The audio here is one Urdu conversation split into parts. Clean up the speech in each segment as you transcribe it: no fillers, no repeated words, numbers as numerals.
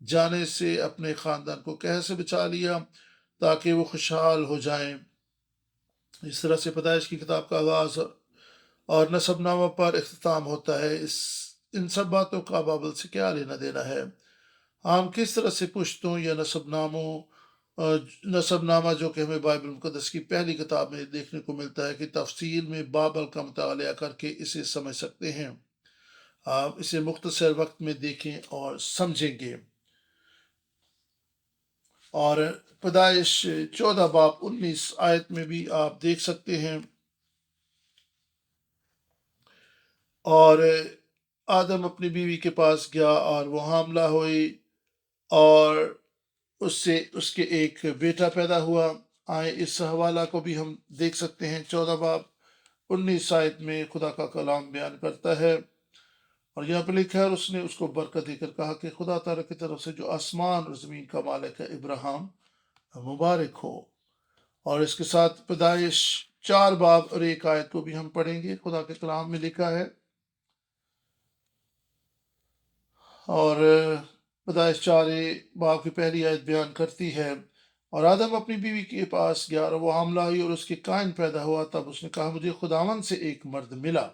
جانے سے اپنے خاندان کو قحط سے بچا لیا تاکہ وہ خوشحال ہو جائیں۔ اس طرح سے پیدائش کی کتاب کا آغاز اور نسب نامہ پر اختتام ہوتا ہے۔ ان سب باتوں کا بائبل سے کیا لینا دینا ہے؟ ہم کس طرح سے پشتوں یا نسب نامہ جو کہ ہمیں بائبل مقدس کی پہلی کتاب میں دیکھنے کو ملتا ہے کہ تفصیل میں بابل کا مطالعہ کر کے اسے سمجھ سکتے ہیں۔ آپ اسے مختصر وقت میں دیکھیں اور سمجھیں گے۔ اور پیدائش 14 باب 19 آیت میں بھی آپ دیکھ سکتے ہیں۔ اور آدم اپنی بیوی کے پاس گیا اور وہ حاملہ ہوئی اور اس سے اس کے ایک بیٹا پیدا ہوا۔ آئے اس حوالہ کو بھی ہم دیکھ سکتے ہیں۔ 14 باب 19 آیت میں خدا کا کلام بیان کرتا ہے اور یہاں پہ لکھا ہے، اور اس نے اس کو برکت دے کر کہا کہ خدا تعالیٰ کی طرف سے جو آسمان اور زمین کا مالک ہے ابراہیم مبارک ہو۔ اور اس کے ساتھ پیدائش 4 باب اور 1 آیت کو بھی ہم پڑھیں گے۔ خدا کے کلام میں لکھا ہے، اور پیدائش 4 باب کی پہلی آیت بیان کرتی ہے، اور آدم اپنی بیوی کے پاس گیا اور وہ حاملہ ہوئی اور اس کے قائن پیدا ہوا، تب اس نے کہا مجھے خداوند سے ایک مرد ملا۔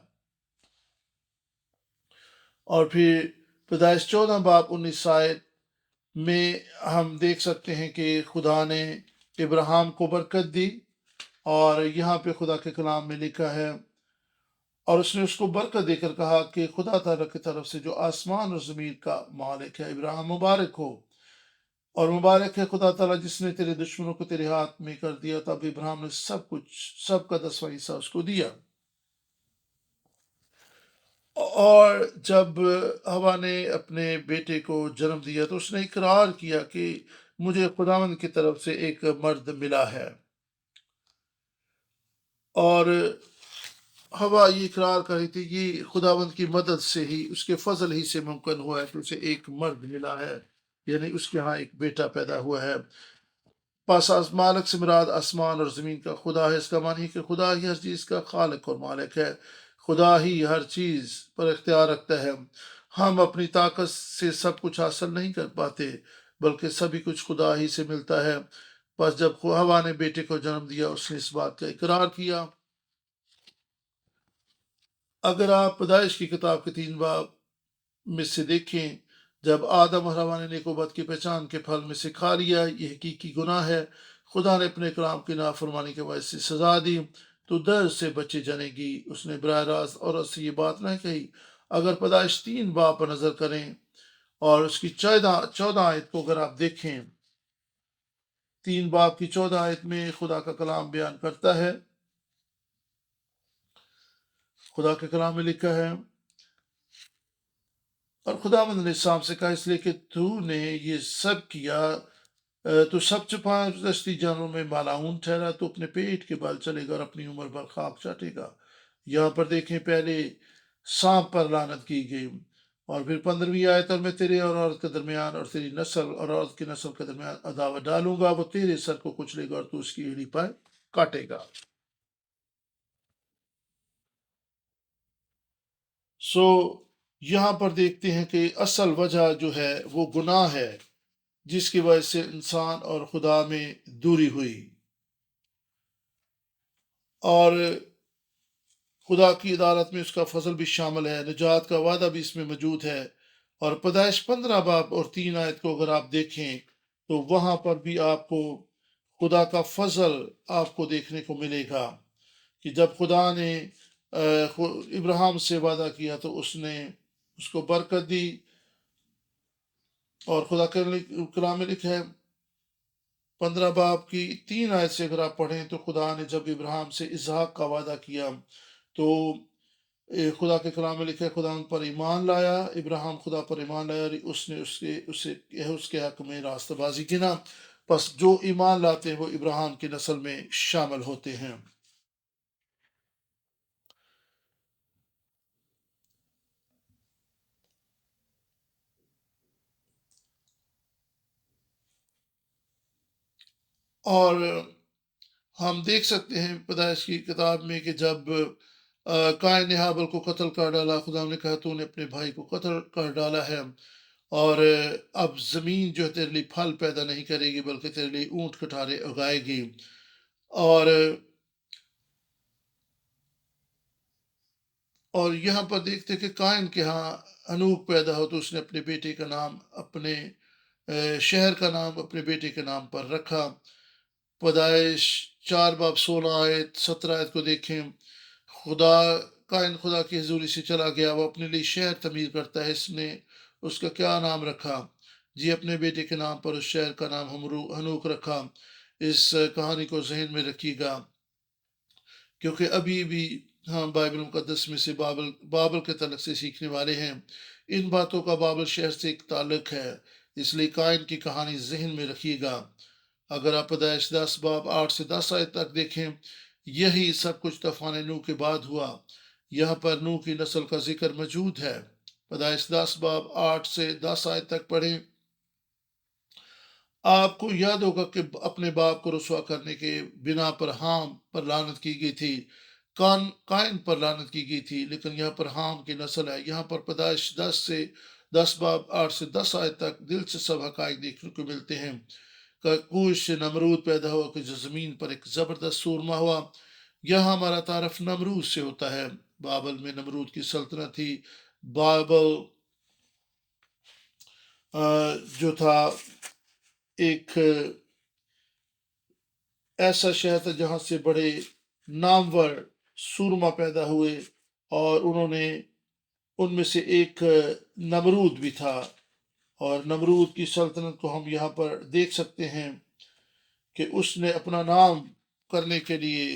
اور پھر پیدائش 14 باب 19 آیت میں ہم دیکھ سکتے ہیں کہ خدا نے ابراہیم کو برکت دی، اور یہاں پہ خدا کے کلام میں لکھا ہے، اور اس نے اس کو برکت دے کر کہا کہ خدا تعالیٰ کی طرف سے جو آسمان اور زمین کا مالک ہے ابراہیم مبارک ہو، اور مبارک ہے خدا تعالیٰ جس نے تیرے دشمنوں کو تیرے ہاتھ میں کر دیا۔ تب ابراہیم نے سب کا 10واں حصہ اس کو دیا۔ اور جب ہوا نے اپنے بیٹے کو جنم دیا تو اس نے اقرار کیا کہ مجھے خداوند کی طرف سے ایک مرد ملا ہے، اور ہوا یہ اقرار کر رہی تھی یہ خداوند کی مدد سے ہی، اس کے فضل ہی سے ممکن ہوا ہے کہ اسے ایک مرد ملا ہے، یعنی اس کے ہاں ایک بیٹا پیدا ہوا ہے۔ پس مالک سے مراد آسمان اور زمین کا خدا ہے۔ اس کا معنی ہے کہ خدا ہی ہر چیز کا خالق اور مالک ہے، خدا ہی ہر چیز پر اختیار رکھتا ہے۔ ہم اپنی طاقت سے سب کچھ حاصل نہیں کر پاتے، بلکہ سبھی کچھ خدا ہی سے ملتا ہے۔ پس جب ہوا نے بیٹے کو جنم دیا اس نے اس بات کا اقرار کیا۔ اگر آپ پیدائش کی کتاب کے 3 باب میں سے دیکھیں، جب آدم اور حوا نے نیک و بد کی پہچان کے پھل میں سے کھا لیا، یہ حقیقی گناہ ہے۔ خدا نے اپنے کلام کی نافرمانی کے باعث سے سزا دی تو درد سے بچے جانے گی۔ اس نے براہ راست عورت سے یہ بات نہ کہی۔ اگر پیدائش 3 باب پر نظر کریں اور اس کی 14 آیت کو اگر آپ دیکھیں، 3 باب کی 14 آیت میں خدا کا کلام بیان کرتا ہے، خدا کے کلام میں لکھا ہے، اور خداوند نے شام سے کہا اس لیے کہ تو نے یہ سب کیا، تو سب چھپا دستی جانوروں میں مالعون ٹھہرا، تو اپنے پیٹ کے بال چلے گا اور اپنی عمر بھر خاک چاٹے گا۔ یہاں پر دیکھیں، پہلے سانپ پر لعنت کی گئی، اور پھر 15ویں آیت، اور میں تیرے اور عورت کے درمیان اور تیری نسل اور عورت کی نسل کے درمیان عداوت ڈالوں گا، وہ تیرے سر کو کچلے گا اور تو اس کی ایڑی پر کاٹے گا۔ سو یہاں پر دیکھتے ہیں کہ اصل وجہ جو ہے وہ گناہ ہے، جس کی وجہ سے انسان اور خدا میں دوری ہوئی، اور خدا کی عدالت میں اس کا فضل بھی شامل ہے، نجات کا وعدہ بھی اس میں موجود ہے۔ اور پیدائش 15 باب اور 3 آیت کو اگر آپ دیکھیں تو وہاں پر بھی آپ کو خدا کا فضل آپ کو دیکھنے کو ملے گا کہ جب خدا نے ابراہیم سے وعدہ کیا تو اس نے اس کو برکت دی، اور خدا کے کلام میں لکھا ہے 15 باب کی 3 آیت سے اگر آپ پڑھیں تو خدا نے جب ابراہیم سے اسحاق کا وعدہ کیا تو خدا کے کلام میں لکھا ہے خدا ان پر ایمان لایا، ابراہیم خدا پر ایمان لایا، اور اس نے اس کے حق میں راستہ بازی گنا۔ پس جو ایمان لاتے ہیں وہ ابراہیم کی نسل میں شامل ہوتے ہیں۔ اور ہم دیکھ سکتے ہیں پیدائش کی کتاب میں کہ جب قائن نے ہابل کو قتل کر ڈالا، خدا نے کہا تو نے اپنے بھائی کو قتل کر ڈالا ہے، اور اب زمین جو ہے تیرے لیے پھل پیدا نہیں کرے گی بلکہ تیرے لیے اونٹ کٹارے اگائے گی۔ اور یہاں پر دیکھتے کہ قائن کے ہاں انوک پیدا ہو تو اس نے اپنے بیٹے کا نام اپنے شہر کا نام اپنے بیٹے کے نام پر رکھا۔ پیدائش 4 باب 16 آیت 17 آیت کو دیکھیں۔ خدا قائن خدا کی حضوری سے چلا گیا، وہ اپنے لیے شہر تعمیر کرتا ہے، اس نے اس کا کیا نام رکھا؟ جی اپنے بیٹے کے نام پر اس شہر کا نام ہنوک رکھا۔ اس کہانی کو ذہن میں رکھیے گا کیونکہ ابھی بھی ہم بائبل مقدس میں سے بابل کے تعلق سے سیکھنے والے ہیں۔ ان باتوں کا بابل شہر سے ایک تعلق ہے، اس لیے قائن کی کہانی ذہن میں رکھیے گا۔ اگر آپ پیدائش 10 باب 8 سے 10 آیت تک دیکھیں، یہی سب کچھ طوفان نوح کے بعد ہوا۔ یہاں پر نوح کی نسل کا ذکر موجود ہے۔ پیدائش 10 باب 8 سے 10 آیت تک پڑھیں۔ آپ کو یاد ہوگا کہ اپنے باپ کو رسوا کرنے کے بنا پر حام پر لعنت کی گئی تھی، قائن پر لعنت کی گئی تھی، لیکن یہاں پر حام کی نسل ہے۔ یہاں پر پیدائش 10 باب 8 سے 10 آیت تک دلچسپ حقائق دیکھنے کو ملتے ہیں۔ کوش سے نمرود پیدا ہوا کہ جو زمین پر ایک زبردست سورما ہوا۔ یہاں ہمارا تعارف نمرود سے ہوتا ہے۔ بابل میں نمرود کی سلطنت تھی۔ بابل جو تھا ایک ایسا شہر تھا جہاں سے بڑے نامور سورما پیدا ہوئے، اور انہوں نے ان میں سے ایک نمرود بھی تھا۔ اور نمرود کی سلطنت کو ہم یہاں پر دیکھ سکتے ہیں کہ اس نے اپنا نام کرنے کے لیے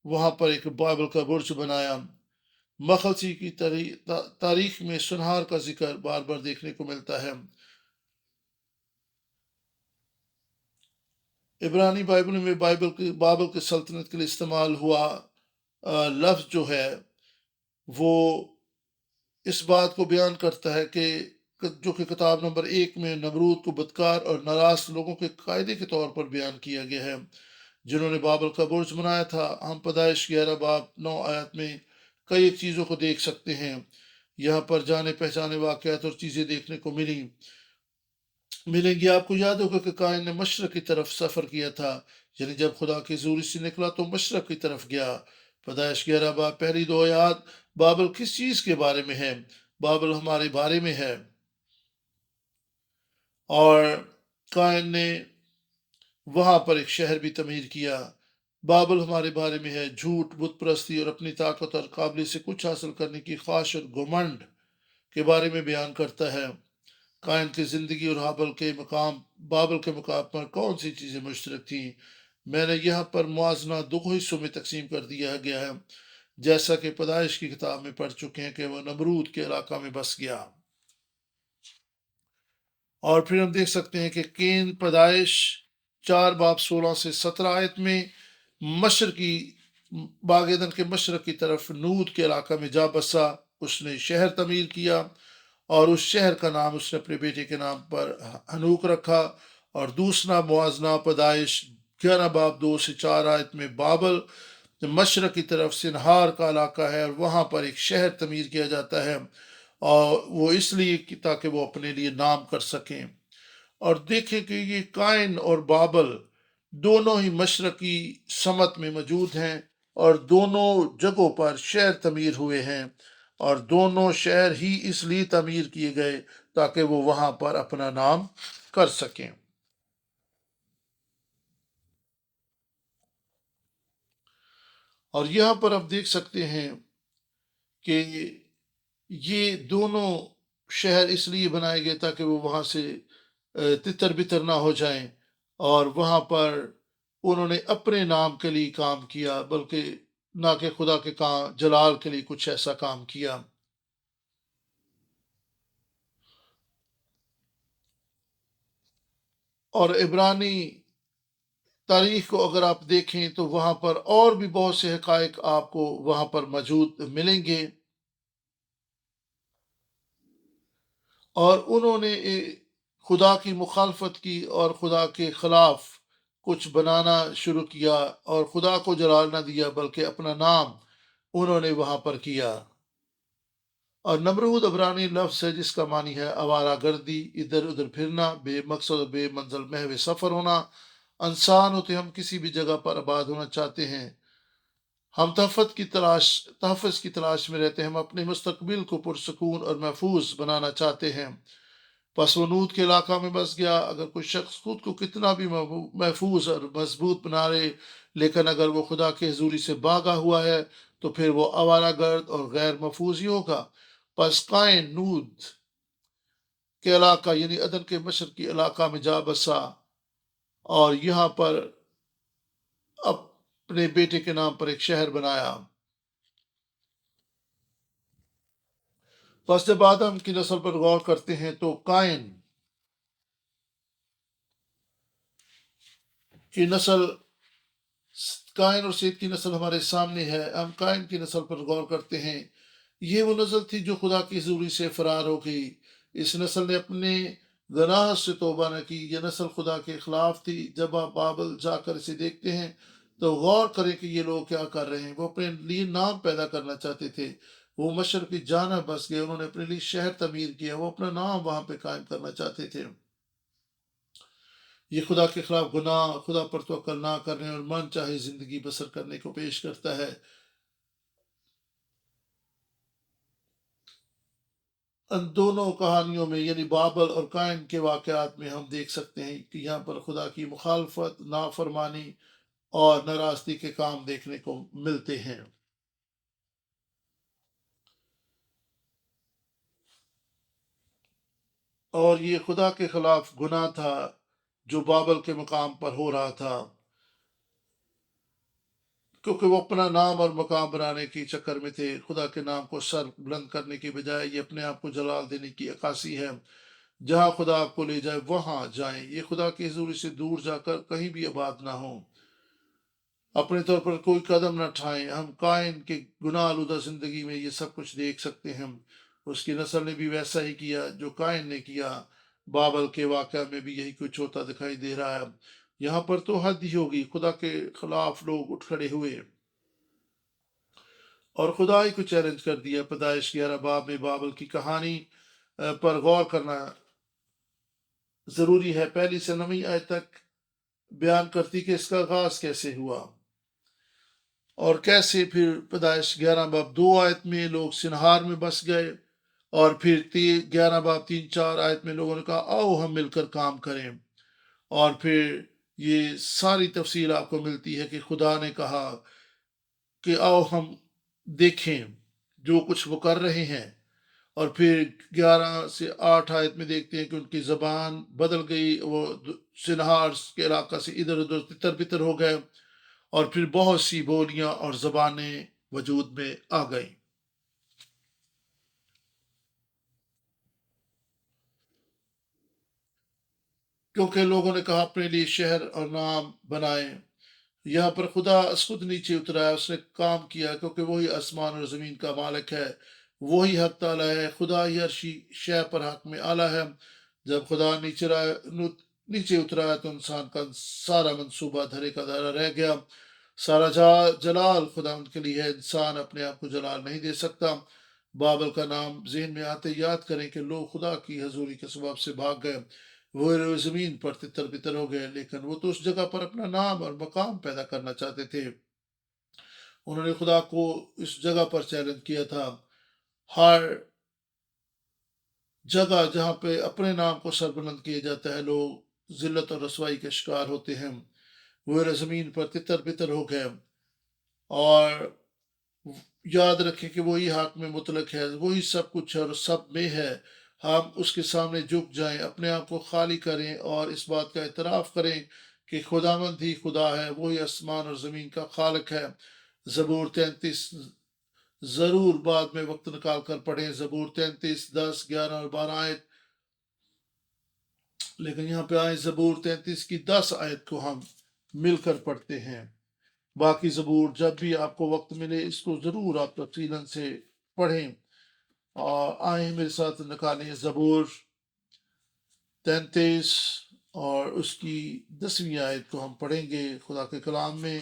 وہاں پر ایک بابل کا برج بنایا۔ مخلصی کی تاریخ میں سنہار کا ذکر بار بار دیکھنے کو ملتا ہے۔ عبرانی بائبل میں بابل کی سلطنت کے لیے استعمال ہوا لفظ جو ہے وہ اس بات کو بیان کرتا ہے کہ جو کہ کتاب نمبر 1 میں نمرود کو بدکار اور ناراض لوگوں کے قاعدے کے طور پر بیان کیا گیا ہے جنہوں نے بابل کا برج بنایا تھا۔ ہم پیدائش 11 باب 9 آیت میں کئی ایک چیزوں کو دیکھ سکتے ہیں۔ یہاں پر جانے پہچانے واقعات اور چیزیں دیکھنے کو ملیں گی۔ آپ کو یاد ہوگا کہ قائن نے مشرق کی طرف سفر کیا تھا، یعنی جب خدا کی حضوری سے نکلا تو مشرق کی طرف گیا۔ پیدائش 11 باب پہلی 2 آیات۔ بابل کس چیز کے بارے میں ہے؟ بابل ہمارے بارے میں ہے۔ اور قائن نے وہاں پر ایک شہر بھی تعمیر کیا۔ بابل ہمارے بارے میں ہے، جھوٹ، بت پرستی اور اپنی طاقت اور قابلیت سے کچھ حاصل کرنے کی خواہش اور گھمنڈ کے بارے میں بیان کرتا ہے۔ قائن کی زندگی اور بابل کے مقام پر کون سی چیزیں مشترک تھیں؟ میں نے یہاں پر موازنہ 2 حصوں میں تقسیم کر دیا گیا ہے، جیسا کہ پیدائش کی کتاب میں پڑھ چکے ہیں کہ وہ نمرود کے علاقہ میں بس گیا۔ اور پھر ہم دیکھ سکتے ہیں کہ کین پیدائش 4 باب 16 سے 17 آیت میں مشرقی باغ ایدن کے مشرق کی طرف نود کے علاقہ میں جا بسا۔ اس نے شہر تعمیر کیا اور اس شہر کا نام اس نے اپنے بیٹے کے نام پر ہنوک رکھا۔ اور دوسرا موازنہ پیدائش 11 باب 2 سے 4 آیت میں بابل مشرق کی طرف سنہار کا علاقہ ہے اور وہاں پر ایک شہر تعمیر کیا جاتا ہے، اور وہ اس لیے تاکہ وہ اپنے لیے نام کر سکیں۔ اور دیکھیں کہ یہ قائن اور بابل دونوں ہی مشرقی سمت میں موجود ہیں، اور دونوں جگہوں پر شہر تعمیر ہوئے ہیں، اور دونوں شہر ہی اس لیے تعمیر کیے گئے تاکہ وہ وہاں پر اپنا نام کر سکیں۔ اور یہاں پر آپ دیکھ سکتے ہیں کہ یہ دونوں شہر اس لیے بنائے گئے تاکہ وہ وہاں سے تتر بتر نہ ہو جائیں، اور وہاں پر انہوں نے اپنے نام کے لیے کام کیا بلکہ نہ کہ خدا کے جلال کے لیے کچھ ایسا کام کیا۔ اور عبرانی تاریخ کو اگر آپ دیکھیں تو وہاں پر اور بھی بہت سے حقائق آپ کو وہاں پر موجود ملیں گے، اور انہوں نے خدا کی مخالفت کی اور خدا کے خلاف کچھ بنانا شروع کیا، اور خدا کو جلال نہ دیا بلکہ اپنا نام انہوں نے وہاں پر کیا۔ اور نمرود عبرانی لفظ ہے جس کا معنی ہے آوارہ گردی، ادھر ادھر پھرنا، بے مقصد اور بے منزل محو سفر ہونا۔ انسان ہوتے ہم کسی بھی جگہ پر آباد ہونا چاہتے ہیں، ہم تحفظ کی تلاش میں رہتے ہیں، ہم اپنے مستقبل کو پرسکون اور محفوظ بنانا چاہتے ہیں۔ پس وہ نود کے علاقہ میں بس گیا۔ اگر کوئی شخص خود کو کتنا بھی محفوظ اور مضبوط بنا لے، لیکن اگر وہ خدا کی حضوری سے بھاگا ہوا ہے تو پھر وہ آوارہ گرد اور غیر محفوظ ہی ہوگا۔ پس قائن نود کے علاقہ یعنی عدن کے مشرقی علاقہ میں جا بسا اور یہاں پر اپنے بیٹے کے نام پر ایک شہر بنایا۔ پس جب آدم کی نسل پر غور کرتے ہیں تو کی نسل قائن اور سیت کی نسل ہمارے سامنے ہے۔ ہم قائن کی نسل پر غور کرتے ہیں، یہ وہ نسل تھی جو خدا کی حضوری سے فرار ہو گئی۔ اس نسل نے اپنے گناہ سے توبہ نہ کی، یہ نسل خدا کے خلاف تھی۔ جب آپ بابل جا کر اسے دیکھتے ہیں تو غور کریں کہ یہ لوگ کیا کر رہے ہیں۔ وہ اپنے لیے نام پیدا کرنا چاہتے تھے، وہ مشرق کی جانب بس گئے، انہوں نے اپنے لیے شہر تعمیر کیا، وہ اپنا نام وہاں پہ قائم کرنا چاہتے تھے۔ یہ خدا کے خلاف گناہ، خدا پر توکل نہ کرنے اور من چاہے زندگی بسر کرنے کو پیش کرتا ہے۔ ان دونوں کہانیوں میں یعنی بابل اور قائن کے واقعات میں ہم دیکھ سکتے ہیں کہ یہاں پر خدا کی مخالفت، نافرمانی اور ناراستی کے کام دیکھنے کو ملتے ہیں۔ اور یہ خدا کے خلاف گناہ تھا جو بابل کے مقام پر ہو رہا تھا، کیونکہ وہ اپنا نام اور مقام بنانے کے چکر میں تھے۔ خدا کے نام کو سر بلند کرنے کے بجائے یہ اپنے آپ کو جلال دینے کی عکاسی ہے۔ جہاں خدا آپ کو لے جائے وہاں جائیں، یہ خدا کی حضوری سے دور جا کر کہیں بھی آباد نہ ہوں، اپنے طور پر کوئی قدم نہ اٹھائیں۔ ہم قائن کے گناہ آلودہ زندگی میں یہ سب کچھ دیکھ سکتے ہیں۔ اس کی نسل نے بھی ویسا ہی کیا جو قائن نے کیا۔ بابل کے واقعہ میں بھی یہی کچھ ہوتا دکھائی دے رہا ہے۔ یہاں پر تو حد ہی ہوگی، خدا کے خلاف لوگ اٹھ کھڑے ہوئے اور خدا ہی کو چیلنج کر دیا۔ پیدائش 11 باب میں بابل کی کہانی پر غور کرنا ضروری ہے۔ پہلی سے 9 آیت تک بیان کرتی کہ اس کا آغاز کیسے ہوا اور کیسے پھر پیدائش 11 باب 2 آیت میں لوگ سنہار میں بس گئے، اور پھر 11 باب 3-4 آیت میں لوگوں نے کہا آؤ ہم مل کر کام کریں، اور پھر یہ ساری تفصیل آپ کو ملتی ہے کہ خدا نے کہا کہ آؤ ہم دیکھیں جو کچھ وہ کر رہے ہیں۔ اور پھر 11 سے 8 آیت میں دیکھتے ہیں کہ ان کی زبان بدل گئی، وہ سنہار کے علاقہ سے ادھر ادھر تتر بتر ہو گئے، اور پھر بہت سی بولیاں اور زبانیں وجود میں آ گئیں، کیونکہ لوگوں نے کہا اپنے لیے شہر اور نام بنائیں۔ یہاں پر خدا خود نیچے اترا ہے، اس نے کام کیا کیونکہ وہی آسمان اور زمین کا مالک ہے، وہی حق تعالیٰ ہے، خدا ہی ہر شے پر حق میں اعلیٰ ہے۔ جب خدا نیچے اترا ہے تو انسان کا سارا منصوبہ دھرے کا دھرا رہ گیا۔ سارا جلال خدا ان کے لیے ہے، انسان اپنے آپ کو جلال نہیں دے سکتا۔ بابل کا نام ذہن میں آتے یاد کریں کہ لوگ خدا کی حضوری کے سبب سے بھاگ گئے، وہ زمین پر تتر بتر ہو گئے، لیکن وہ تو اس جگہ پر اپنا نام اور مقام پیدا کرنا چاہتے تھے۔ انہوں نے خدا کو اس جگہ پر چیلنج کیا تھا۔ ہر جگہ جہاں پہ اپنے نام کو سربلند کیا جاتا ہے لوگ ذلت اور رسوائی کے شکار ہوتے ہیں۔ وہ زمین پر تتر بتر ہو گئے، اور یاد رکھیں کہ وہی حق میں مطلق ہے، وہی سب کچھ ہے اور سب میں ہے۔ ہم اس کے سامنے جھک جائیں، اپنے آپ کو خالی کریں اور اس بات کا اعتراف کریں کہ خداوند ہی خدا ہے، وہی آسمان اور زمین کا خالق ہے۔ زبور 33 ضرور بعد میں وقت نکال کر پڑھیں، زبور 33 10 11 اور 12 آیت، لیکن یہاں پہ آئیں زبور 33 کی 10 آیت کو ہم مل کر پڑھتے ہیں۔ باقی زبور جب بھی آپ کو وقت ملے اس کو ضرور آپ تفصیلاً سے پڑھیں، اور آئیں میرے ساتھ نکالیں زبور 33 اور اس کی 10ویں آیت کو ہم پڑھیں گے۔ خدا کے کلام میں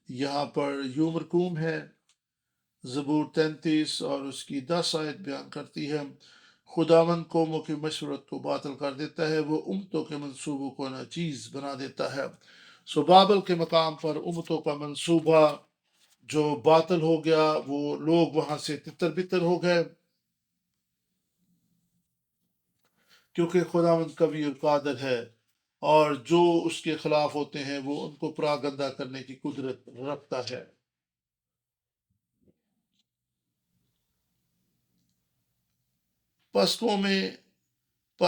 یہاں پر یوں مرکوم ہے زبور 33 اور اس کی 10 آیت بیان کرتی ہے، خداوند قوموں کی مشورت کو باطل کر دیتا ہے، وہ امتوں کے منصوبوں کو ناچیز بنا دیتا ہے۔ سو بابل کے مقام پر امتوں کا منصوبہ جو باطل ہو گیا، وہ لوگ وہاں سے تتر بتر ہو گئے، کیونکہ خداوند قوی اور قادر ہے، اور جو اس کے خلاف ہوتے ہیں وہ ان کو پراگندہ کرنے کی قدرت رکھتا ہے۔ پس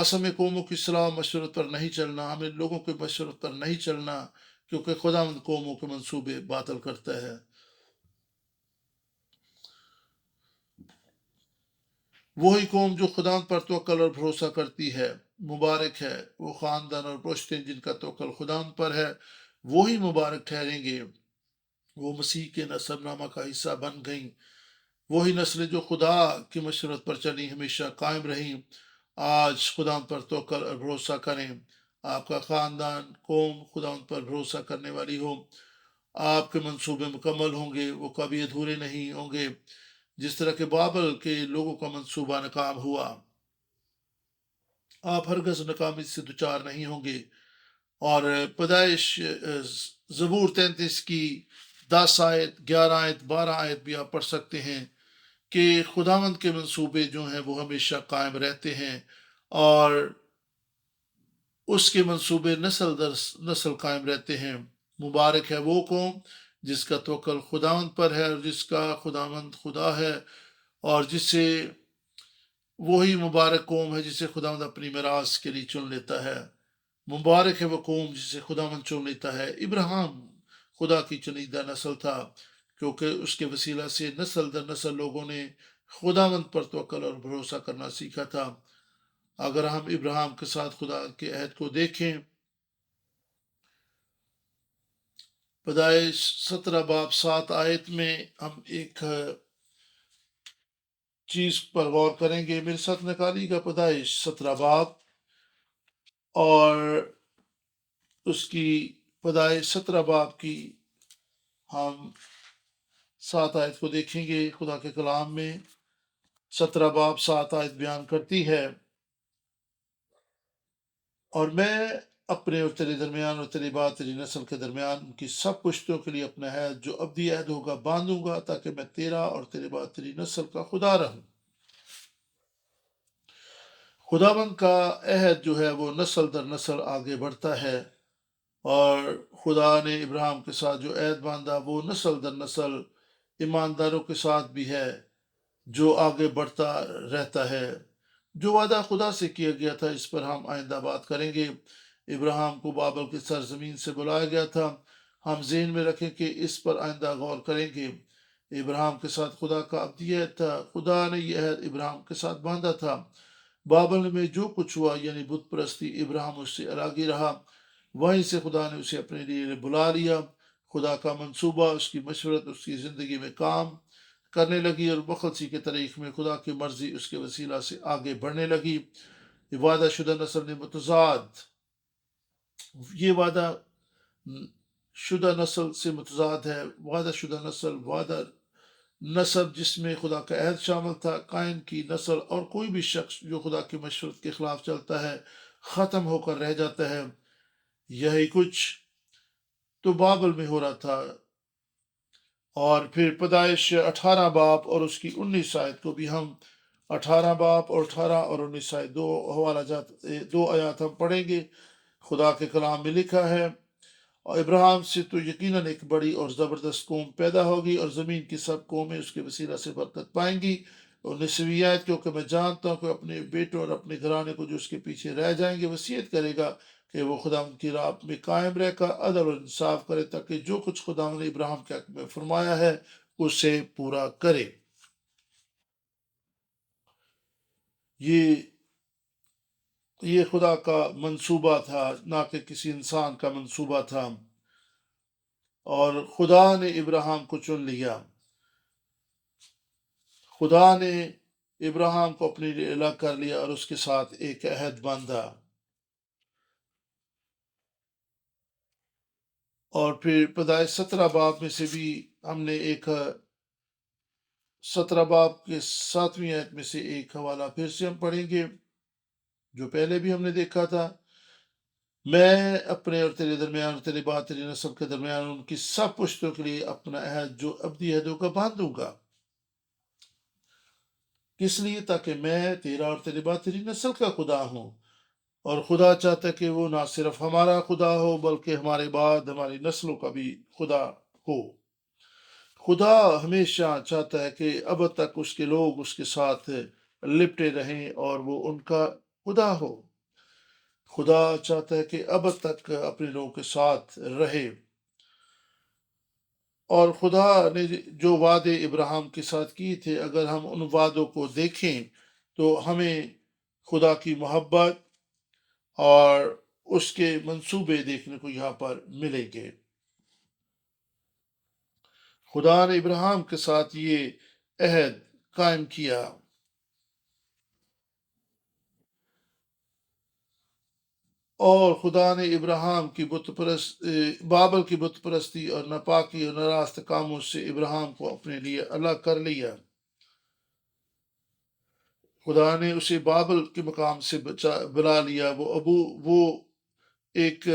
ہمیں قوموں کی صلاح مشورت پر نہیں چلنا، ہمیں لوگوں کے مشورت پر نہیں چلنا، کیونکہ خداوند قوموں کے منصوبے باطل کرتا ہے۔ وہی قوم جو خداوند پر توکل اور بھروسہ کرتی ہے، مبارک ہے وہ خاندان اور پشتیں جن کا توکل خداوند پر ہے، وہی مبارک ٹھہریں گے۔ وہ مسیح کے نسب نامہ کا حصہ بن گئیں، وہی نسلیں جو خدا کی مشورت پر چلی ہمیشہ قائم رہیں۔ آج خداوند پر توکل اور بھروسہ کریں، آپ کا خاندان قوم خداوند پر بھروسہ کرنے والی ہو، آپ کے منصوبے مکمل ہوں گے، وہ کبھی ادھورے نہیں ہوں گے۔ جس طرح کہ بابل کے لوگوں کا منصوبہ ناکام ہوا، آپ ہرگز ناکامی سے دوچار نہیں ہوں گے۔ اور پیدائش زبور 33 کی 10 آیت 11 آیت 12 آیت بھی آپ پڑھ سکتے ہیں کہ خداوند کے منصوبے جو ہیں وہ ہمیشہ قائم رہتے ہیں، اور اس کے منصوبے نسل در نسل قائم رہتے ہیں۔ مبارک ہے وہ قوم جس کا توکل خداوند پر ہے، اور جس کا خداوند خدا ہے، اور جسے وہی مبارک قوم ہے جسے خداوند اپنی میراث کے لیے چن لیتا ہے۔ مبارک ہے وہ قوم جسے خداوند چن لیتا ہے۔ ابراہیم خدا کی چنیدہ نسل تھا، کیونکہ اس کے وسیلہ سے نسل در نسل لوگوں نے خداوند پر توکل اور بھروسہ کرنا سیکھا تھا۔ اگر ہم ابراہیم کے ساتھ خدا کے عہد کو دیکھیں، پیدائش 17 باب 7 آیت میں ہم ایک چیز پر غور کریں گے۔ میرے ساتھ نکالی گا پیدائش 17 باب اور اس کی پیدائش 17 باب کی ہم 7 آیت کو دیکھیں گے۔ خدا کے کلام میں 17 باب 7 آیت بیان کرتی ہے، اور میں اپنے اور تیرے درمیان اور تیری بات تیری نسل کے درمیان ان کی سب پشتوں کے لیے اپنا عہد جو ابدی عہد ہوگا باندھوں گا، تاکہ میں تیرا اور تیرے بعد تیری نسل کا خدا رہوں۔ خداوند کا عہد جو ہے وہ نسل در نسل آگے بڑھتا ہے، اور خدا نے ابراہیم کے ساتھ جو عہد باندھا وہ نسل در نسل ایمانداروں کے ساتھ بھی ہے، جو آگے بڑھتا رہتا ہے۔ جو وعدہ خدا سے کیا گیا تھا اس پر ہم آئندہ بات کریں گے۔ ابراہیم کو بابل کی سرزمین سے بلایا گیا تھا، ہم ذہن میں رکھیں کہ اس پر آئندہ غور کریں گے۔ ابراہیم کے ساتھ خدا کا ابدی عہد تھا، خدا نے یہ عہد ابراہیم کے ساتھ باندھا تھا۔ بابل میں جو کچھ ہوا یعنی بت پرستی، ابراہیم اس سے الگ ہی رہا، وہیں سے خدا نے اسے اپنے لیے بلا لیا۔ خدا کا منصوبہ، اس کی مشورت اس کی زندگی میں کام کرنے لگی، اور مخلصی کے طریق میں خدا کی مرضی اس کے وسیلہ سے آگے بڑھنے لگی۔ یہ وعدہ شدہ نسل نے متضاد، یہ وعدہ شدہ نسل سے متضاد ہے۔ وعدہ شدہ نسل، وعدہ نسب جس میں خدا کا عہد شامل تھا، قائن کی نسل، اور کوئی بھی شخص جو خدا کی مشورت کے خلاف چلتا ہے ختم ہو کر رہ جاتا ہے۔ یہی کچھ تو بابل میں ہو رہا تھا۔ اور پھر پیدائش 18 باب اور اس کی 19 آیت کو بھی ہم 18 باب اور 18 اور 19 آیت دو حوالہ جات، دو آیات ہم پڑھیں گے۔ خدا کے کلام میں لکھا ہے، اور ابراہیم سے تو یقیناً ایک بڑی اور زبردست قوم پیدا ہوگی، اور زمین کی سب قومیں اس کے وسیلہ سے برکت پائیں گی۔ اور 19ویں آیت، کیونکہ میں جانتا ہوں کہ اپنے بیٹوں اور اپنے گھرانے کو جو اس کے پیچھے رہ جائیں گے وصیت کرے گا کہ وہ خدا ان کی راہ میں قائم رہ کر عدل اور انصاف کرے، تاکہ جو کچھ خدا نے ابراہیم کے حق میں فرمایا ہے اسے پورا کرے۔ یہ یہ خدا کا منصوبہ تھا، نہ کہ کسی انسان کا منصوبہ تھا، اور خدا نے ابراہیم کو چن لیا۔ خدا نے ابراہیم کو اپنے لیے الگ کر لیا اور اس کے ساتھ ایک عہد باندھا۔ اور پھر پیدائش 17 باب میں سے بھی ہم نے ایک 17 باب کے 7ویں آیت میں سے ایک حوالہ پھر سے ہم پڑھیں گے جو پہلے بھی ہم نے دیکھا تھا۔ میں اپنے اور تیرے درمیان اور تیرے بعد تیری نسل کے درمیان ان کی سب پشتوں کے لیے اپنا عہد جو ابدی عہدوں کا باندھوں گا، اس لیے تاکہ میں تیرا اور تیرے بعد تیری نسل کا خدا ہوں۔ اور خدا چاہتا ہے کہ وہ نہ صرف ہمارا خدا ہو بلکہ ہمارے بعد ہماری نسلوں کا بھی خدا ہو۔ خدا ہمیشہ چاہتا ہے کہ اب تک اس کے لوگ اس کے ساتھ لپٹے رہیں اور وہ ان کا خدا ہو۔ خدا چاہتا ہے کہ اب تک اپنے لوگوں کے ساتھ رہے، اور خدا نے جو وعدے ابراہیم کے ساتھ کیے تھے، اگر ہم ان وعدوں کو دیکھیں تو ہمیں خدا کی محبت اور اس کے منصوبے دیکھنے کو یہاں پر ملیں گے۔ خدا نے ابراہیم کے ساتھ یہ عہد قائم کیا، اور خدا نے ابراہیم کی بابل کی بت پرستی اور ناپاکی اور ناراست کاموں سے ابراہیم کو اپنے لیے الگ کر لیا۔ خدا نے اسے بابل کے مقام سے بلا لیا۔ وہ ایک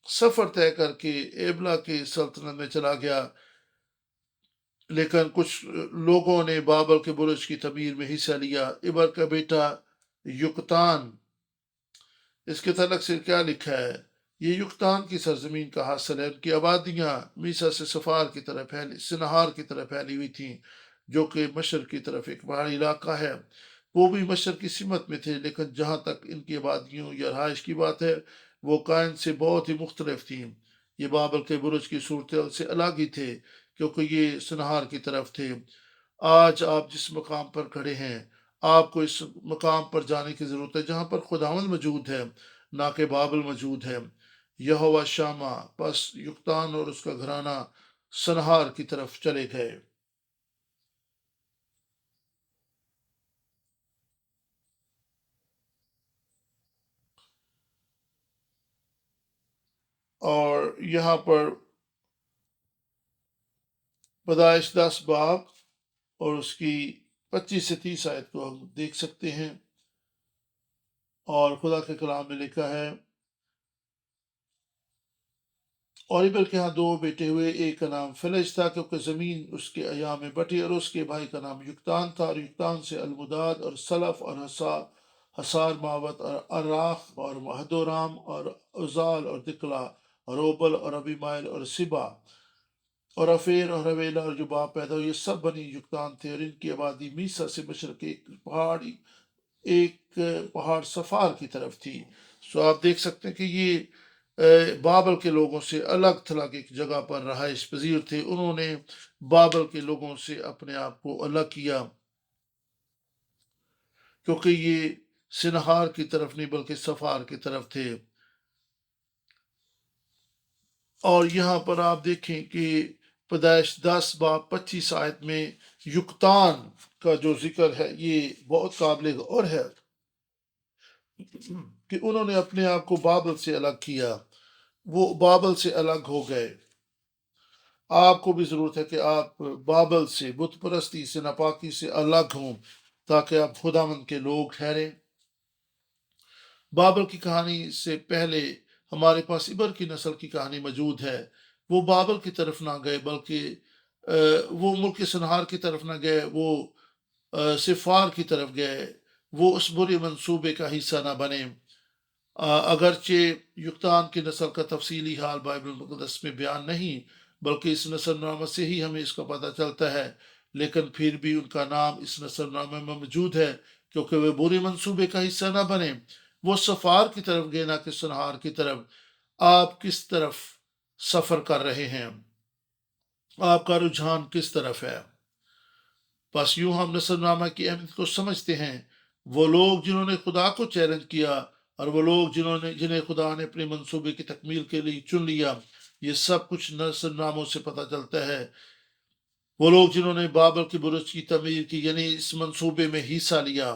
سفر طے کر کے ایبلا کی سلطنت میں چلا گیا، لیکن کچھ لوگوں نے بابل کے برج کی تعمیر میں حصہ لیا۔ ابر کا بیٹا یقتان، اس کے تعلق سے کیا لکھا ہے؟ یہ یقتان کی سرزمین کا حاصل ہے۔ ان کی آبادیاں میسا سے سنہار کی طرف پھیلی ہوئی تھیں، جو کہ مشرق کی طرف ایک پہاڑی علاقہ ہے۔ وہ بھی مشرق کی سمت میں تھے، لیکن جہاں تک ان کی آبادیوں یا رہائش کی بات ہے، وہ کائن سے بہت ہی مختلف تھیں۔ یہ بابل کے برج کی صورتحال سے الگ ہی تھے، کیونکہ یہ سنہار کی طرف تھے۔ آج آپ جس مقام پر کھڑے ہیں، آپ کو اس مقام پر جانے کی ضرورت ہے جہاں پر خداوند موجود ہے، نہ کہ بابل موجود ہے۔ یہوہ شامہ، پس یقتان اور اس کا گھرانہ سنہار کی طرف چلے گئے۔ اور یہاں پر پیدائش 10 باب اور اس کی 25 سے 30 آیت کو ہم دیکھ سکتے ہیں، اور خدا کے کلام میں لکھا ہے، اور ابل کے ہاں 2 بیٹے ہوئے، ایک کا نام فلج تھا کیونکہ زمین اس کے ایام میں بٹی، اور اس کے بھائی کا نام یقتان تھا، اور یقتان سے المداد اور سلف اور حسار ماوت اور اراخ اور مہدورام اور ازال اور دکلا اور اوبل اور ابیمائل اور سبا اور افیر اور حویلا اور جو باپ پیدا ہوئے، یہ سب بنی یقتان تھے، اور ان کی آبادی میسا سے مشرق ایک پہاڑ سفار کی طرف تھی۔ سو آپ دیکھ سکتے ہیں کہ یہ بابل کے لوگوں سے الگ تھلگ ایک جگہ پر رہائش پذیر تھے۔ انہوں نے بابل کے لوگوں سے اپنے آپ کو الگ کیا، کیونکہ یہ سنہار کی طرف نہیں بلکہ سفار کی طرف تھے۔ اور یہاں پر آپ دیکھیں کہ پیدائش 10 باب 25 آیت میں یقتان کا جو ذکر ہے یہ بہت قابل غور ہے کہ انہوں نے اپنے آپ کو بابل سے الگ کیا، وہ بابل سے الگ ہو گئے۔ آپ کو بھی ضرورت ہے کہ آپ بابل سے، بت پرستی سے، ناپاکی سے الگ ہوں، تاکہ آپ خداوند کے لوگ ٹھہریں۔ بابل کی کہانی سے پہلے ہمارے پاس ابر کی نسل کی کہانی موجود ہے۔ وہ بابل کی طرف نہ گئے بلکہ وہ ملک سنہار کی طرف نہ گئے، وہ سفار کی طرف گئے، وہ اس برے منصوبے کا حصہ نہ بنے۔ اگرچہ یقتان کی نسل کا تفصیلی حال بائبل المقدس میں بیان نہیں، بلکہ اس نسل نامہ سے ہی ہمیں اس کا پتہ چلتا ہے، لیکن پھر بھی ان کا نام اس نسل نامہ میں موجود ہے کیونکہ وہ برے منصوبے کا حصہ نہ بنے۔ وہ سفار کی طرف گئے، نہ کہ سنہار کی طرف۔ آپ کس طرف سفر کر رہے ہیں؟ آپ کا رجحان کس طرف ہے؟ بس یوں ہم نسل نامہ کی اہمیت کو سمجھتے ہیں۔ وہ لوگ جنہوں نے خدا کو چیلنج کیا، اور وہ لوگ جنہیں خدا نے اپنے منصوبے کی تکمیل کے لیے چن لیا، یہ سب کچھ نسل ناموں سے پتہ چلتا ہے۔ وہ لوگ جنہوں نے بابل کی برج کی تعمیر کی، یعنی اس منصوبے میں حصہ لیا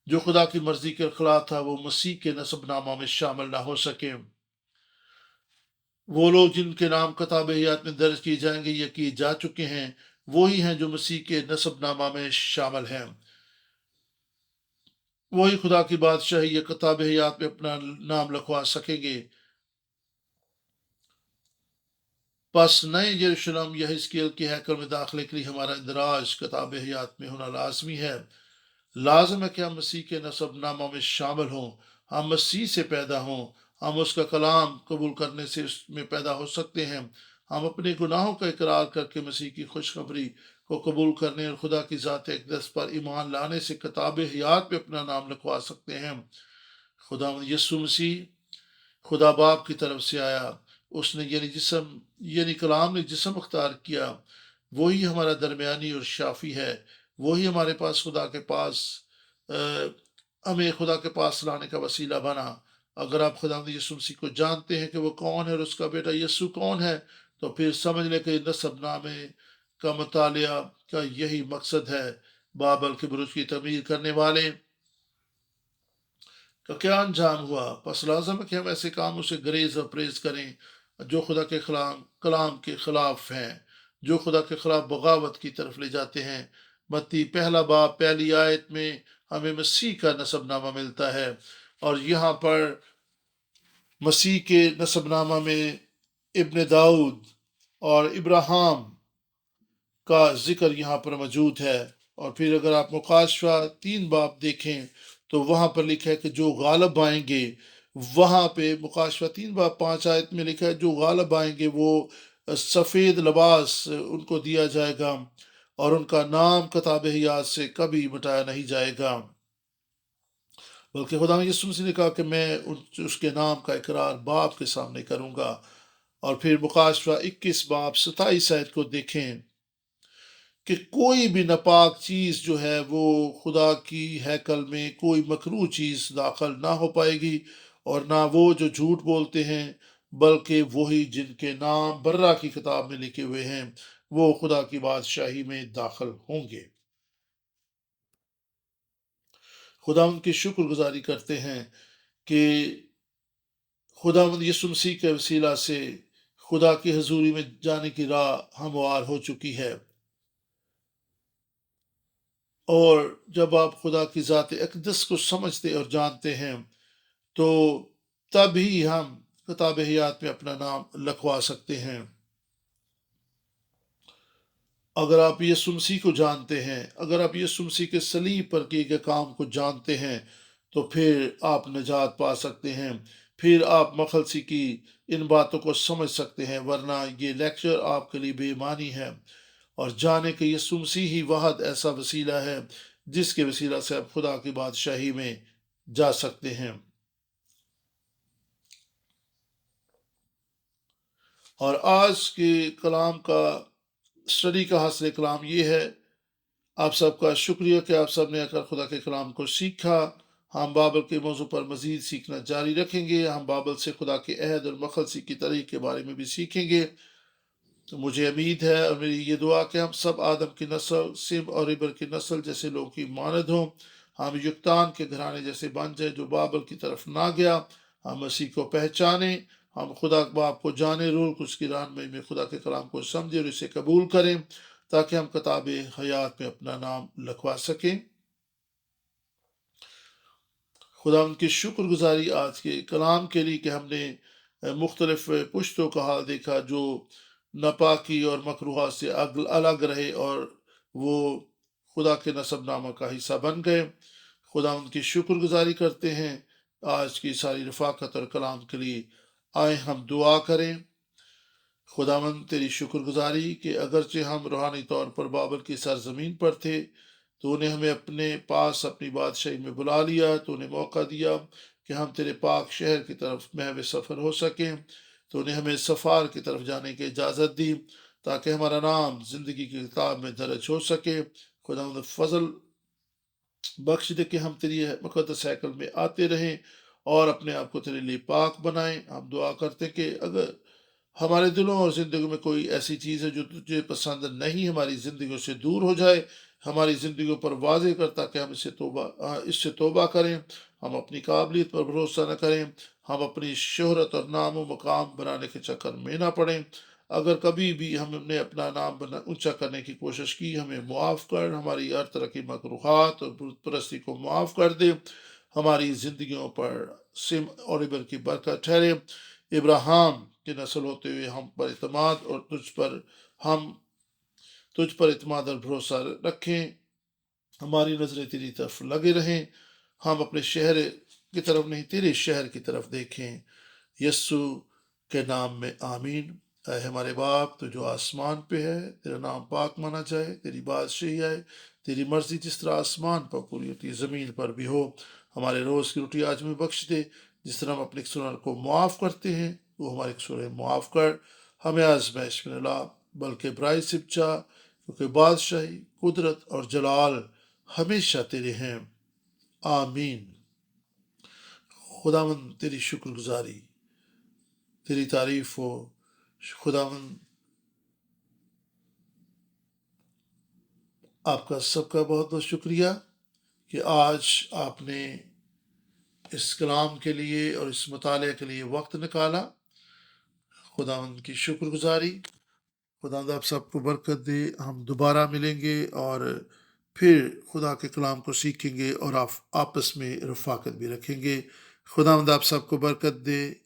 جو خدا کی مرضی کے خلاف تھا، وہ مسیح کے نسب نامہ میں شامل نہ ہو سکے۔ وہ لوگ جن کے نام کتاب حیات میں درج کیے جائیں گے یا کیے جا چکے ہیں، وہی ہیں جو مسیح کے نسب نامہ میں شامل ہیں، وہی خدا کی بادشاہی یا کتاب حیات میں اپنا نام لکھوا سکیں گے۔ پس نئے یروشلم یا حزقیل کے ہیکل میں داخلے کے لیے ہمارا اندراج کتاب حیات میں ہونا لازمی ہے۔ لازم ہے کہ ہم مسیح کے نسب نامہ میں شامل ہوں، ہم مسیح سے پیدا ہوں، ہم اس کا کلام قبول کرنے سے اس میں پیدا ہو سکتے ہیں، ہم اپنے گناہوں کا اقرار کر کے مسیح کی خوشخبری کو قبول کرنے اور خدا کی ذات اقدس پر ایمان لانے سے کتاب حیات میں اپنا نام لکھوا سکتے ہیں۔ خدا یسوع مسیح خدا باپ کی طرف سے آیا، اس نے یعنی کلام نے جسم اختیار کیا، وہی ہمارا درمیانی اور شافی ہے، وہی ہمارے پاس ہمیں خدا کے پاس لانے کا وسیلہ بنا۔ اگر آپ خدا یسوع مسیح کو جانتے ہیں کہ وہ کون ہے اور اس کا بیٹا یسوع کون ہے، تو پھر سمجھ لیں کہ نسب نامے کا مطالعہ کا یہی مقصد ہے۔ بابل کے برج کی تعمیر کرنے والے کا کیا انجام ہوا؟ پس لازم ہے کہ ہم ایسے کاموں سے گریز اور پرہیز کریں جو خدا کے کلام کے خلاف ہیں، جو خدا کے خلاف بغاوت کی طرف لے جاتے ہیں۔ متی پہلا باب پہلی آیت میں ہمیں مسیح کا نسب نامہ ملتا ہے، اور یہاں پر مسیح کے نسب نامہ میں ابن داؤد اور ابراہیم کا ذکر یہاں پر موجود ہے۔ اور پھر اگر آپ مکاشفہ 3 باب دیکھیں تو وہاں پر لکھا ہے کہ جو غالب آئیں گے، وہاں پہ مکاشفہ 3 باب 5 آیت میں لکھا ہے جو غالب آئیں گے وہ سفید لباس ان کو دیا جائے گا اور ان کا نام کتاب حیات سے کبھی مٹایا نہیں جائے گا، بلکہ خدا یسوع مسیح نے کہا کہ میں اس کے نام کا اقرار باپ کے سامنے کروں گا۔ اور پھر مکاشفہ 21 باب 27 آیت کو دیکھیں کہ کوئی بھی ناپاک چیز جو ہے وہ خدا کی ہیکل میں کوئی مکروہ چیز داخل نہ ہو پائے گی، اور نہ وہ جو جھوٹ بولتے ہیں، بلکہ وہی جن کے نام برہ کی کتاب میں لکھے ہوئے ہیں وہ خدا کی بادشاہی میں داخل ہوں گے۔ خدا ان کی شکر گزاری کرتے ہیں کہ خدا یسوع مسیح کے وسیلہ سے خدا کی حضوری میں جانے کی راہ ہموار ہو چکی ہے، اور جب آپ خدا کی ذات اقدس کو سمجھتے اور جانتے ہیں تو تب ہی ہم کتاب حیات میں اپنا نام لکھوا سکتے ہیں۔ اگر آپ یسوع مسیح کو جانتے ہیں، اگر آپ یسوع مسیح کے صلیب پر کیے گئے کام کو جانتے ہیں، تو پھر آپ نجات پا سکتے ہیں، پھر آپ مخلصی کی ان باتوں کو سمجھ سکتے ہیں، ورنہ یہ لیکچر آپ کے لیے بے معنی ہے۔ اور جانے کہ یسوع مسیح ہی واحد ایسا وسیلہ ہے جس کے وسیلہ سے آپ خدا کی بادشاہی میں جا سکتے ہیں۔ اور آج کے کلام کا اسٹڈی کا حاصل کلام یہ ہے۔ آپ سب کا شکریہ کہ آپ سب نے آ کر خدا کے کلام کو سیکھا۔ ہم بابل کے موضوع پر مزید سیکھنا جاری رکھیں گے، ہم بابل سے خدا کے عہد اور مخلصی کی تاریخ کے بارے میں بھی سیکھیں گے۔ تو مجھے امید ہے اور میری یہ دعا کہ ہم سب آدم کی نسل، سم اور ابر کی نسل جیسے لوگوں کی مانند ہوں، ہم یکتان کے گھرانے جیسے بن جائیں جو بابل کی طرف نہ گیا، ہم مسیح کو پہچانیں، ہم خدا باپ کو جانے، روح اس کی رہنمائی میں خدا کے کلام کو سمجھیں اور اسے قبول کریں تاکہ ہم کتاب حیات میں اپنا نام لکھوا سکیں۔ خدا ان کی شکر گزاری آج کے کلام کے لیے کہ ہم نے مختلف پشتوں کا حال دیکھا جو ناپاکی اور مکروہات سے الگ رہے اور وہ خدا کے نسب نامہ کا حصہ بن گئے۔ خدا ان کی شکر گزاری کرتے ہیں آج کی ساری رفاقت اور کلام کے لیے۔ آئے ہم دعا کریں۔ خداوند تیری شکر گزاری کہ اگرچہ ہم روحانی طور پر بابل کی سرزمین پر تھے، تو نے ہمیں اپنے پاس اپنی بادشاہی میں بلا لیا، تو نے موقع دیا کہ ہم تیرے پاک شہر کی طرف محو سفر ہو سکیں، تو نے ہمیں سفار کی طرف جانے کی اجازت دی تاکہ ہمارا نام زندگی کی کتاب میں درج ہو سکے۔ خداوند فضل بخش دے کہ ہم تیری مقدس ہیکل میں آتے رہیں اور اپنے آپ کو تیرے لیے پاک بنائیں۔ ہم دعا کرتے کہ اگر ہمارے دلوں اور زندگیوں میں کوئی ایسی چیز ہے جو تجھے پسند نہیں، ہماری زندگیوں سے دور ہو جائے، ہماری زندگیوں پر واضح کر تاکہ ہم اس سے توبہ کریں، ہم اپنی قابلیت پر بھروسہ نہ کریں، ہم اپنی شہرت اور نام و مقام بنانے کے چکر میں نہ پڑیں۔ اگر کبھی بھی ہم نے اپنا نام اونچا کرنے کی کوشش کی، ہمیں معاف کر، ہماری ہر طرح کی مکروہات اور بت پرستی کو معاف کر دے، ہماری زندگیوں پر سم اور ابر کی برکت ٹھہرے۔ ابراہیم کی نسل ہوتے ہوئے ہم پر اعتماد اور ہم تجھ پر اعتماد اور بھروسہ رکھیں، ہماری نظریں تیری طرف لگے رہیں، ہم اپنے شہر کی طرف نہیں تیرے شہر کی طرف دیکھیں، یسو کے نام میں آمین۔ اے ہمارے باپ تو جو آسمان پہ ہے، تیرا نام پاک مانا جائے، تیری بادشاہی آئے، تیری مرضی جس طرح آسمان پر پوری ہوتی ہے زمین پر بھی ہو۔ ہمارے روز کی روٹی آج ہمیں بخش دے، جس طرح ہم اپنے قصور کو معاف کرتے ہیں، وہ ہمارے قصور معاف کر، ہمیں آزمائش میں نہ لا بلکہ برائی سے بچا، کیونکہ بادشاہی، قدرت اور جلال ہمیشہ تیرے ہیں، آمین۔ خداوند تیری شکر گزاری، تیری تعریف ہو۔ خداوند آپ کا سب کا بہت بہت شکریہ کہ آج آپ نے اس کلام کے لیے اور اس مطالعے کے لیے وقت نکالا۔ خداوند کی شکر گزاری۔ خداوند آپ سب کو برکت دے۔ ہم دوبارہ ملیں گے اور پھر خدا کے کلام کو سیکھیں گے اور آپ آپس میں رفاقت بھی رکھیں گے۔ خداوند آپ سب کو برکت دے۔